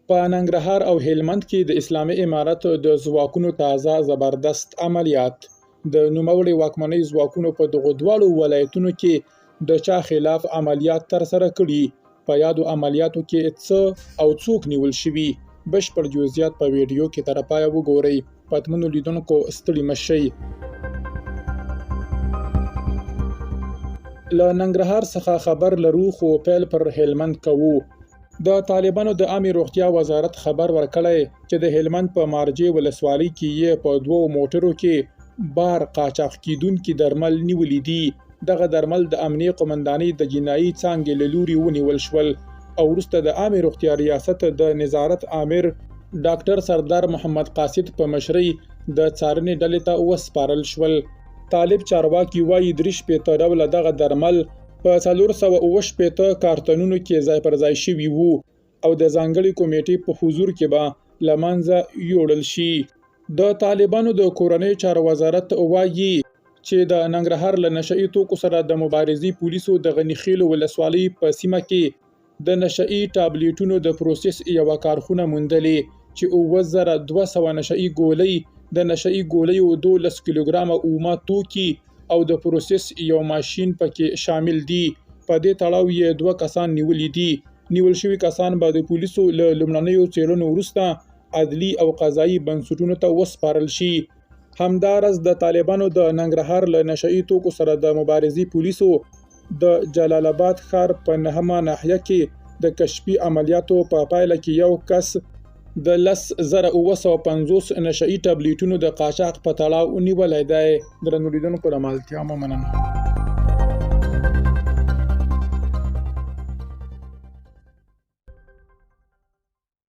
په ننګرهار او هلمند کې د اسلامي امارت د ځواکونو تازه زبردست عملیات د نوموړي واکمنۍ ځواکونو په دغو دواړو ولایتونو کې د چا خلاف عملیات ترسره کړي. په یادو عملیاتو کې څه او څوک نیول شوي بشپړ جزئیات په ویډیو کې تر پایه وګورئ. پاتمنو لیدونکو ستړي مشئ. له ننګرهار څخه خبر لرو خو پیل پر هلمند کوو. د طالبانو د عامه روغتیا وزارت خبر ورکړی چې د هلمند په مارجې ولسوالۍ کې یې په 2 موټرو کې بار قاچاق کیدونکي درمل نیولي دي. دغه درمل د امنیه قومندانۍ د جنایي څانګې له لوري ونیول شول او وروسته د عامه روغتیا ریاست د نظارت آمر ډاکټر سردار محمد قاصد په مشرۍ د څارنې ډلې ته وسپارل شول. طالب چارواکي وایي 3 ډوله دغه درمل په 468 کارتنونو کې ځای پر ځای شوي وو او د ځانګړي کمیټې په حضور کې به له منځه یوړل شي. د طالبانو د کورنۍ چارو وزارت وایي چې د ننګرهار له نشئی توکو سره د مبارزې پولیسو د غنیخیل ولسوالۍ په سیمه کې د نشئی ټابلیټونو د پروسس یوه کارخونه موندلې چې 9200 نشئی ګولۍ د نشئی ګولیو 12 کیلوګرامه اومه توکي او د پروسس یو ماشین پکې شامل دي. په دې تړاو یې 2 کسان نیولي دي. نیول شوي کسان به د پولیسو له لومړنیو څېړنو وروسته عدلي او قضایي بنسټونو ته وسپارل شي. همداراز د طالبانو د ننګرهار له نشئی توکو سره د مبارزې پولیسو د جلال آباد ښار په 9مه ناحیه کې د کشفي عملیاتو په پایله کې یو کس د 10,950 نشئی ټابلیټونو د قاچاق په تړاو نیولی دی. درنو لیدونکو د ملتیا مو مننه.